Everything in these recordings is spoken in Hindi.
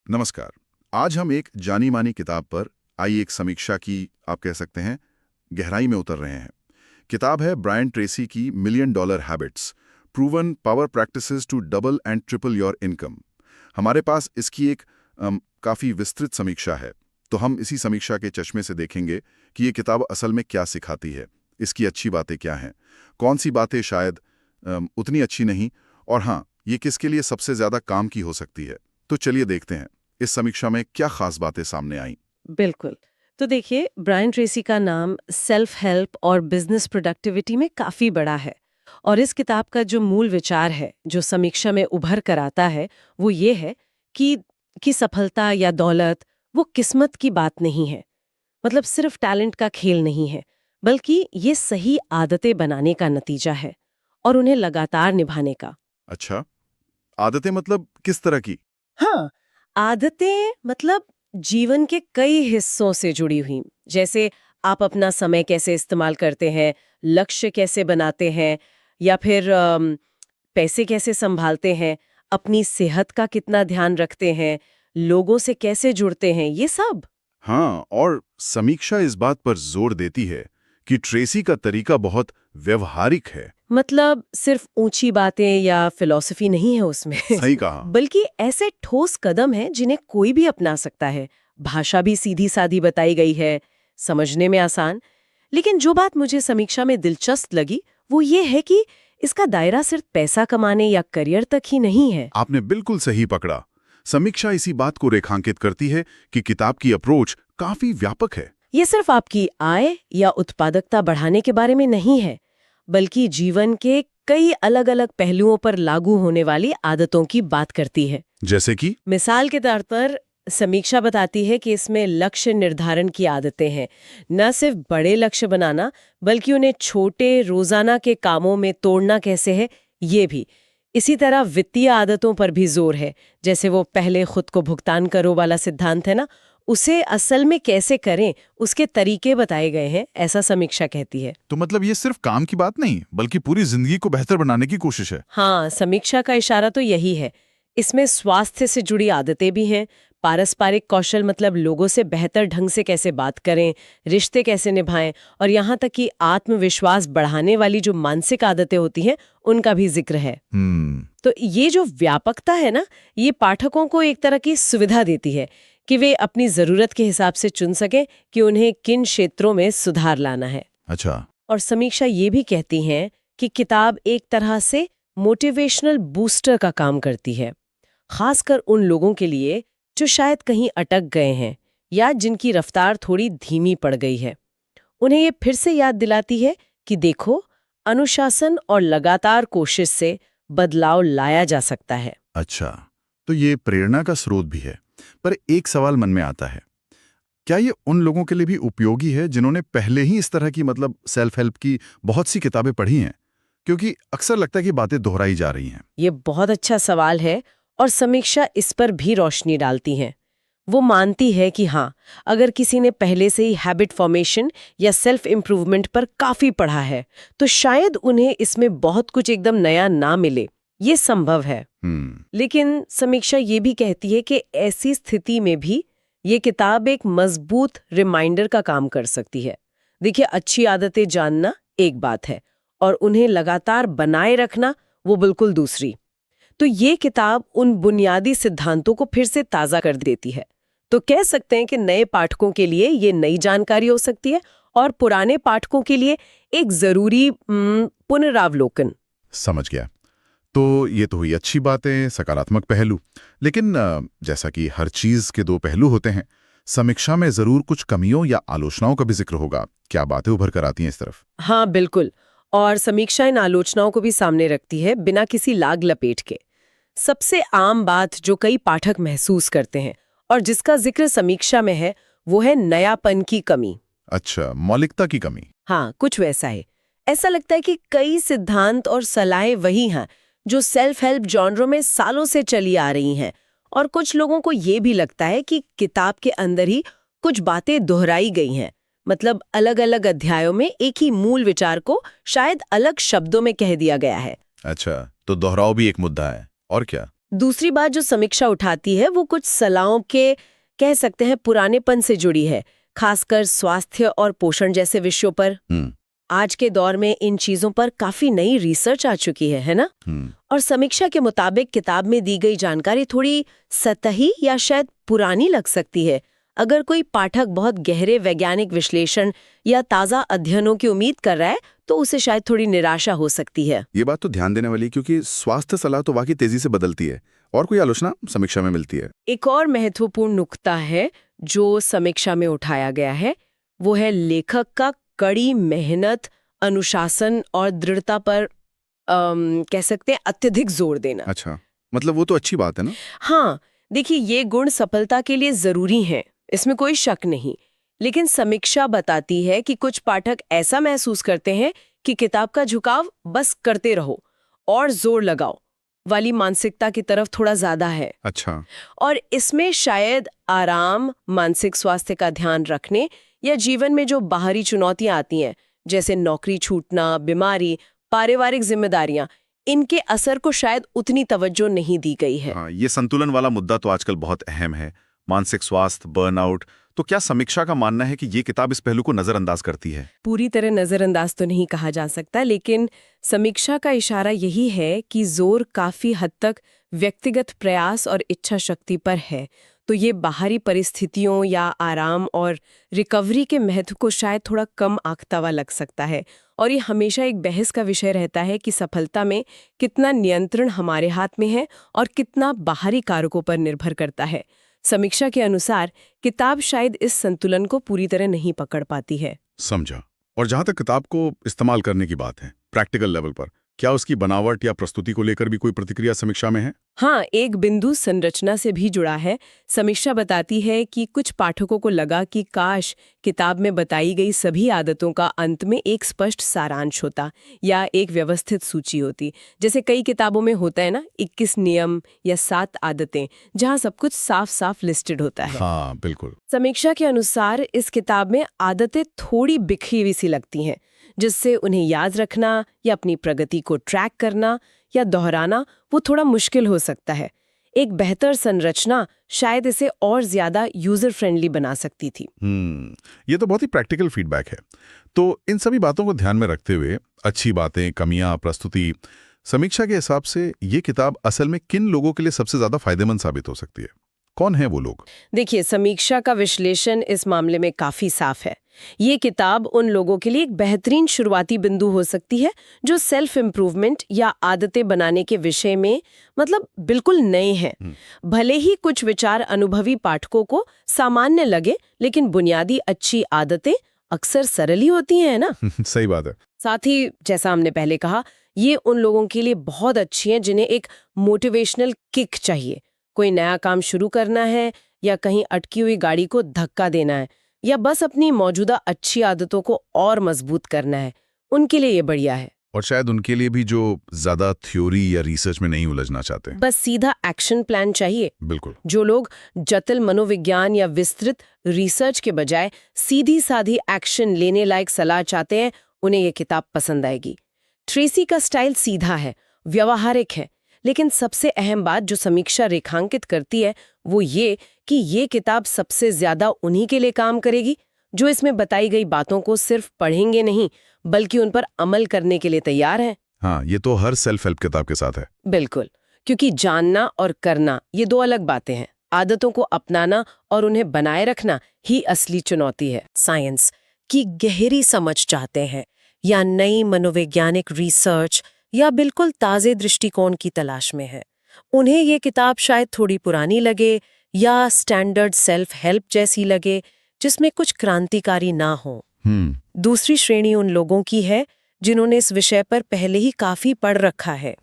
नमस्कार। आज हम एक जानी मानी किताब पर आई एक समीक्षा की, आप कह सकते हैं, गहराई में उतर रहे हैं। किताब है ब्रायन ट्रेसी की million dollar habits, proven power practices to double and triple your income. हमारे पास इसकी एक काफ़ी विस्तृत समीक्षा है, तो हम इसी समीक्षा के चश्मे से देखेंगे कि ये किताब असल में क्या सिखाती है, इसकी अच्छी बातें क्या हैं, कौन सी बातें शायद उतनी अच्छी नहीं, और हाँ, ये किसके लिए सबसे ज़्यादा काम की हो सकती है। तो चलिए देखते हैं इस समीक्षा में क्या खास बातें सामने आईं। बिल्कुल। तो देखिए, ब्रायन ट्रेसी का नाम सेल्फ हेल्प और बिजनेस प्रोडक्टिविटी में काफी बड़ा है। और इस किताब का जो मूल विचार है, जो समीक्षा में उभर कर आता है, वो ये है कि सफलता या दौलत वो किस्मत की बात नहीं है। मतलब सिर्फ टैलेंट का खेल नहीं है, बल्कि ये सही आदतें बनाने का नतीजा है और उन्हें लगातार निभाने का। अच्छा, आदतें मतलब किस तरह की? हाँ, आदतें मतलब जीवन के कई हिस्सों से जुड़ी हुई। जैसे आप अपना समय कैसे इस्तेमाल करते हैं, लक्ष्य कैसे बनाते हैं, या फिर पैसे कैसे संभालते हैं, अपनी सेहत का कितना ध्यान रखते हैं, लोगों से कैसे जुड़ते हैं, ये सब। हाँ, और समीक्षा इस बात पर जोर देती है कि ट्रेसी का तरीका बहुत व्यवहारिक है। मतलब सिर्फ ऊंची बातें या फिलॉसफी नहीं है उसमें सही कहा। बल्कि ऐसे ठोस कदम हैं जिन्हें कोई भी अपना सकता है। भाषा भी सीधी सादी बताई गई है, समझने में आसान। लेकिन जो बात मुझे समीक्षा में दिलचस्प लगी वो ये है कि इसका दायरा सिर्फ पैसा कमाने या करियर तक ही नहीं है। आपने बिल्कुल सही पकड़ा। समीक्षा इसी बात को रेखांकित करती है कि किताब की अप्रोच काफी व्यापक है। ये सिर्फ आपकी आय या उत्पादकता बढ़ाने के बारे में नहीं है, बल्कि जीवन के कई अलग अलग पहलुओं पर लागू होने वाली आदतों की बात करती है। जैसे कि मिसाल के तौर पर समीक्षा बताती है कि इसमें लक्ष्य निर्धारण की आदतें हैं। न सिर्फ बड़े लक्ष्य बनाना, बल्कि उन्हें छोटे रोजाना के कामों में तोड़ना कैसे है, ये भी। इसी तरह वित्तीय आदतों पर भी जोर है। जैसे वो पहले खुद को भुगतान करो वाला सिद्धांत है ना, उसे असल में कैसे करें, उसके तरीके बताए गए हैं, ऐसा समीक्षा कहती है। तो मतलब ये सिर्फ काम की बात नहीं, बल्कि पूरी जिंदगी को बेहतर बनाने की कोशिश है। हाँ, समीक्षा का इशारा तो यही है। इसमें स्वास्थ्य से जुड़ी आदतें भी हैं, पारस्परिक कौशल मतलब लोगों से बेहतर ढंग से कैसे बात करें, रिश्ते कैसे निभाएं, और यहाँ तक कि आत्मविश्वास बढ़ाने वाली जो मानसिक आदतें होती हैं, उनका भी जिक्र है। तो ये जो व्यापकता है ना, ये पाठकों को एक तरह की सुविधा देती है कि वे अपनी जरूरत के हिसाब से चुन सकें कि उन्हें किन क्षेत्रों में सुधार लाना है। अच्छा। और समीक्षा ये भी कहती हैं कि किताब एक तरह से मोटिवेशनल बूस्टर का काम करती है, खासकर उन लोगों के लिए जो शायद कहीं अटक गए हैं या जिनकी रफ्तार थोड़ी धीमी पड़ गई है। उन्हें ये फिर से याद दिलाती है कि देखो, अनुशासन और लगातार कोशिश से बदलाव लाया जा सकता है। अच्छा, तो ये प्रेरणा का स्रोत भी है। पर एक सवाल मन में आता है, क्या ये उन लोगों के लिए भी उपयोगी है जिन्होंने पहले ही इस तरह की मतलब सेल्फ हेल्प की बहुत सी किताबें पढ़ी हैं? क्योंकि अक्सर लगता है कि बातें दोहराई जा रही हैं। ये बहुत अच्छा सवाल है, और समीक्षा इस पर भी रोशनी डालती है। वो मानती है कि हाँ, अगर किसी ने पहले से ही हैबिट फॉर्मेशन या सेल्फ इम्प्रूवमेंट पर काफी पढ़ा है, तो शायद उन्हें इसमें बहुत कुछ एकदम नया ना मिले। ये संभव है। लेकिन समीक्षा ये भी कहती है कि ऐसी स्थिति में भी ये किताब एक मजबूत रिमाइंडर का काम कर सकती है। देखिए, अच्छी आदतें जानना एक बात है, और उन्हें लगातार बनाए रखना वो बिल्कुल दूसरी। तो ये किताब उन बुनियादी सिद्धांतों को फिर से ताज़ा कर देती है। तो कह सकते हैं कि नए पाठकों के लिए ये नई जानकारी हो सकती है, और पुराने पाठकों के लिए एक जरूरी पुनरावलोकन। समझ गया। तो ये तो हुई अच्छी बातें, सकारात्मक पहलू। लेकिन जैसा कि हर चीज के दो पहलू होते हैं, समीक्षा में जरूर कुछ कमियों या आलोचनाओं का भी जिक्र होगा। क्या बातें उभर कर आती हैं इस तरफ? हाँ, बिल्कुल। और समीक्षा इन आलोचनाओं को भी सामने रखती है, बिना किसी लाग लपेट के। सबसे आम बात जो कई पाठक महसूस करते हैं और जिसका जिक्र समीक्षा में है, वो है नयापन की कमी। अच्छा, मौलिकता की कमी। हाँ, कुछ वैसा है। ऐसा लगता है कि कई सिद्धांत और सलाहें वही हैं जो सेल्फ हेल्प जॉनरों में सालों से चली आ रही हैं, और कुछ लोगों को ये भी लगता है कि किताब के अंदर ही कुछ बातें दोहराई गई हैं। मतलब अलग अलग अध्यायों में एक ही मूल विचार को शायद अलग शब्दों में कह दिया गया है। अच्छा, तो दोहराव भी एक मुद्दा है। और क्या? दूसरी बात जो समीक्षा उठाती है वो कुछ सलाहों के कह सकते हैं पुरानेपन से जुड़ी है, खासकर स्वास्थ्य और पोषण जैसे विषयों पर। आज के दौर में इन चीजों पर काफी नई रिसर्च आ चुकी है ना? और समीक्षा के मुताबिक किताब में दी गई जानकारी थोड़ी सतही या शायद पुरानी लग सकती है। अगर कोई पाठक बहुत गहरे वैज्ञानिक विश्लेषण या ताजा अध्ययनों की उम्मीद कर रहा है तो उसे शायद थोड़ी निराशा हो सकती है। ये बात तो ध्यान देने वाली, क्योंकि स्वास्थ्य सलाह तो वाकई तेजी से बदलती है और कोई आलोचना समीक्षा में मिलती है। एक और महत्वपूर्ण नुक्ता है जो समीक्षा में उठाया गया है, वो है लेखक का कड़ी मेहनत, अनुशासन और दृढ़ता पर कह सकते हैं अत्यधिक जोर देना। अच्छा, मतलब वो तो अच्छी बात है ना? हाँ, देखिए ये गुण सफलता के लिए जरूरी हैं, इसमें कोई शक नहीं। लेकिन समीक्षा बताती है कि कुछ पाठक ऐसा महसूस करते हैं कि किताब का झुकाव बस करते रहो और जोर लगाओ वाली मानसिकता की तरफ थोड़ा ज्यादा है। अच्छा। और इसमें शायद आराम, मानसिक स्वास्थ्य का ध्यान रखने या जीवन में जो बाहरी चुनौतियां आती हैं जैसे नौकरी छूटना, बीमारी, पारिवारिक जिम्मेदारियां, इनके असर को शायद उतनी तवज्जो नहीं दी गई है। हाँ, ये संतुलन वाला मुद्दा तो आजकल बहुत अहम है। मानसिक स्वास्थ्य, बर्नआउट। तो क्या समीक्षा का मानना है कि ये किताब इस पहलू को नजरअंदाज करती है? पूरी तरह नजरअंदाज तो नहीं कहा जा सकता, लेकिन समीक्षा का इशारा यही है कि जोर काफी हद तक व्यक्तिगत प्रयास और इच्छा शक्ति पर है। तो ये बाहरी परिस्थितियों या आराम और रिकवरी के महत्व को शायद थोड़ा कम आंकता हुआ लग सकता है। और ये हमेशा एक बहस का विषय रहता है कि सफलता में कितना नियंत्रण हमारे हाथ में है और कितना बाहरी कारकों पर निर्भर करता है। समीक्षा के अनुसार किताब शायद इस संतुलन को पूरी तरह नहीं पकड़ पाती है। समझा। और जहां तक किताब को इस्तेमाल करने की बात है, प्रैक्टिकल लेवल पर, क्या उसकी बनावट या प्रस्तुति को लेकर भी कोई प्रतिक्रिया समीक्षा में है? हाँ, एक बिंदु संरचना से भी जुड़ा है। समीक्षा बताती है कि कुछ पाठकों को लगा कि काश किताब में बताई गई सभी आदतों का अंत में एक स्पष्ट सारांश होता या एक व्यवस्थित सूची होती। जैसे कई किताबों में होता है ना, 21 नियम या 7 आदतें, जहाँ सब कुछ साफ साफ लिस्टेड होता है। हाँ, बिल्कुल। समीक्षा के अनुसार इस किताब में आदतें थोड़ी बिखरी हुई सी लगती हैं, जिससे उन्हें याद रखना या अपनी प्रगति को ट्रैक करना या दोहराना वो थोड़ा मुश्किल हो सकता है। एक बेहतर संरचना शायद इसे और ज्यादा यूजर फ्रेंडली बना सकती थी। ये तो बहुत ही प्रैक्टिकल फीडबैक है। तो इन सभी बातों को ध्यान में रखते हुए, अच्छी बातें, कमियां, प्रस्तुति, समीक्षा के हिसाब से ये किताब असल में किन लोगों के लिए सबसे ज्यादा फायदेमंद साबित हो सकती है? कौन है वो लोग? देखिए, समीक्षा का विश्लेषण इस मामले में काफी साफ है। ये किताब उन लोगों के लिए एक बेहतरीन शुरुआती बिंदु हो सकती है जो सेल्फ इम्प्रूवमेंट या आदतें बनाने के विषय में बिल्कुल नए हैं। भले ही कुछ विचार अनुभवी पाठकों को सामान्य लगे, लेकिन बुनियादी अच्छी आदतें अक्सर सरल ही होती हैं ना। सही बात है। साथ ही जैसा हमने पहले कहा, ये उन लोगों के लिए बहुत अच्छी हैं जिन्हें एक मोटिवेशनल किक चाहिए। कोई नया काम शुरू करना है या कहीं अटकी हुई गाड़ी को धक्का देना है या बस अपनी मौजूदा अच्छी आदतों को और मजबूत करना है, उनके लिए ये बढ़िया है। और शायद उनके लिए भी जो ज्यादा थ्योरी या रिसर्च में नहीं उलझना चाहते, बस सीधा एक्शन प्लान चाहिए। बिल्कुल। जो लोग जटिल मनोविज्ञान या विस्तृत रिसर्च के बजाय सीधी साधी एक्शन लेने लायक सलाह चाहते हैं, उन्हें ये किताब पसंद आएगी। ट्रेसी का स्टाइल सीधा है, व्यवहारिक है, लेकिन सबसे अहम बात जो समीक्षा रेखांकित करती है वो ये कि ये किताब सबसे ज्यादा उन्हीं के लिए काम करेगी जो इसमें बताई गई बातों को सिर्फ पढ़ेंगे नहीं, बल्कि उन पर अमल करने के लिए तैयार हैं। हाँ, ये तो हर सेल्फ हेल्प किताब के साथ है। बिल्कुल, क्योंकि जानना और करना ये दो अलग बातें हैं। आदतों को अपनाना और उन्हें बनाए रखना ही असली चुनौती है। साइंस की गहरी समझ चाहते हैं या नई मनोवैज्ञानिक रिसर्च या बिल्कुल ताजे दृष्टिकोण की तलाश में है, उन्हें ये किताब शायद थोड़ी पुरानी लगे या स्टैंडर्ड सेल्फ हेल्प जैसी लगे जिसमें कुछ क्रांतिकारी ना हो। दूसरी श्रेणी उन लोगों की है जिन्होंने इस विषय पर पहले ही काफी पढ़ रखा है,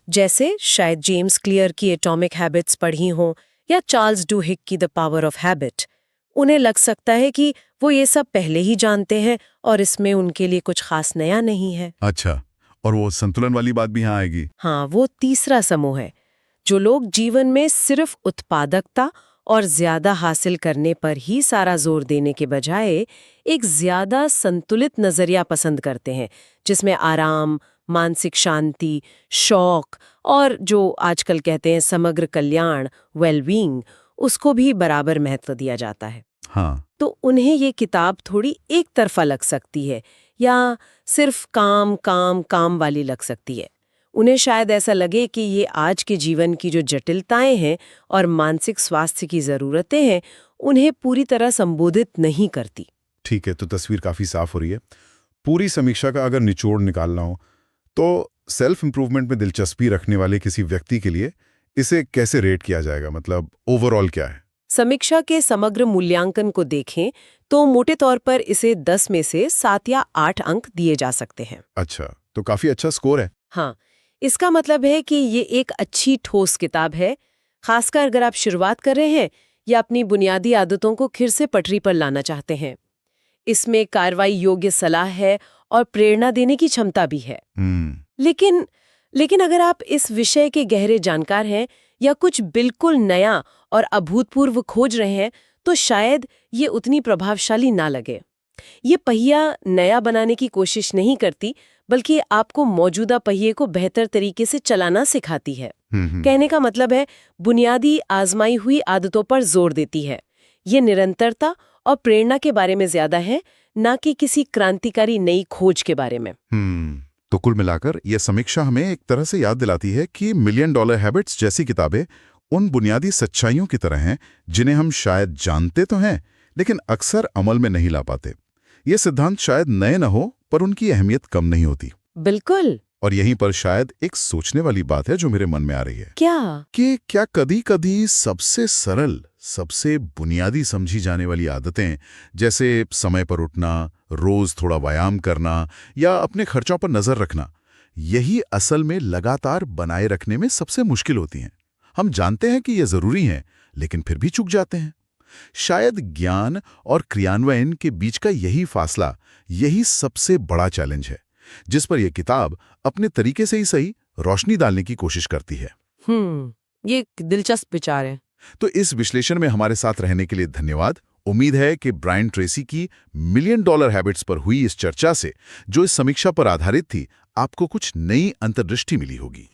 जैसे शायद जेम्स क्लियर की एटॉमिक हैबिट्स पढ़ी हो या चार्ल्स डुहिक की द पावर ऑफ हैबिट। उन्हें लग सकता है कि वो ये सब पहले ही जानते हैं और इसमें उनके लिए कुछ खास नया नहीं है। अच्छा, और वो संतुलन वाली बात भी यहाँ आएगी। हाँ, वो तीसरा समूह है जो लोग जीवन में सिर्फ उत्पादकता और ज्यादा हासिल करने पर ही सारा जोर देने के बजाय एक ज्यादा संतुलित नजरिया पसंद करते हैं, जिसमें आराम, मानसिक शांति, शौक और जो आजकल कहते हैं समग्र कल्याण, वेलबींग, उसको भी बराबर महत्व दिया जाता है। हाँ, तो उन्हें ये किताब थोड़ी एक तरफा लग सकती है या सिर्फ काम काम काम वाली लग सकती है। उन्हें शायद ऐसा लगे कि ये आज के जीवन की जो जटिलताएं हैं और मानसिक स्वास्थ्य की ज़रूरतें हैं, उन्हें पूरी तरह संबोधित नहीं करती। ठीक है, तो तस्वीर काफ़ी साफ हो रही है। पूरी समीक्षा का अगर निचोड़ निकालना हो, तो सेल्फ इम्प्रूवमेंट में दिलचस्पी रखने वाले किसी व्यक्ति के लिए इसे कैसे रेट किया जाएगा? मतलब ओवरऑल क्या है? समीक्षा के समग्र मूल्यांकन को देखें तो मोटे तौर पर इसे 10 में से 7 या 8 अंक दिए जा सकते हैं। अच्छा, तो काफ़ी अच्छा स्कोर है। हाँ, इसका मतलब है कि ये एक अच्छी ठोस किताब है, खासकर अगर आप शुरुआत कर रहे हैं या अपनी बुनियादी आदतों को फिर से पटरी पर लाना चाहते हैं। इसमें कार्रवाई योग्य सलाह है और प्रेरणा देने की क्षमता भी है। लेकिन अगर आप इस विषय के गहरे जानकार हैं या कुछ बिल्कुल नया और अभूतपूर्व खोज रहे हैं, तो शायद ये उतनी प्रभावशाली ना लगे। ये पहिया नया बनाने की कोशिश नहीं करती, बल्कि आपको मौजूदा पहिए को बेहतर तरीके से चलाना सिखाती है। कहने का मतलब है, बुनियादी आजमाई हुई आदतों पर जोर देती है। ये निरंतरता और प्रेरणा के बारे में ज्यादा है, ना कि किसी क्रांतिकारी नई खोज के बारे में। तो कुल मिलाकर यह समीक्षा हमें एक तरह से याद दिलाती है कि मिलियन डॉलर हैबिट्स जैसी किताबें उन बुनियादी सच्चाइयों की तरह हैं जिन्हें हम शायद जानते तो हैं, लेकिन अक्सर अमल में नहीं ला पाते। ये सिद्धांत शायद नए न हो, पर उनकी अहमियत कम नहीं होती। बिल्कुल। और यहीं पर शायद एक सोचने वाली बात है जो मेरे मन में आ रही है। क्या? कि क्या कदी-कदी सबसे सरल, सबसे बुनियादी समझी जाने वाली आदतें, जैसे समय पर उठना, रोज थोड़ा व्यायाम करना या अपने खर्चों पर नजर रखना, यही असल में लगातार बनाए रखने में सबसे मुश्किल होती हैं। हम जानते हैं कि ये जरूरी हैं, लेकिन फिर भी चूक जाते हैं। शायद ज्ञान और क्रियान्वयन के बीच का यही फासला, यही सबसे बड़ा चैलेंज है, जिस पर यह किताब अपने तरीके से ही सही रोशनी डालने की कोशिश करती है। ये एक दिलचस्प विचार है। तो इस विश्लेषण में हमारे साथ रहने के लिए धन्यवाद। उम्मीद है कि ब्रायन ट्रेसी की मिलियन डॉलर हैबिट्स पर हुई इस चर्चा से, जो इस समीक्षा पर आधारित थी, आपको कुछ नई अंतर्दृष्टि मिली होगी।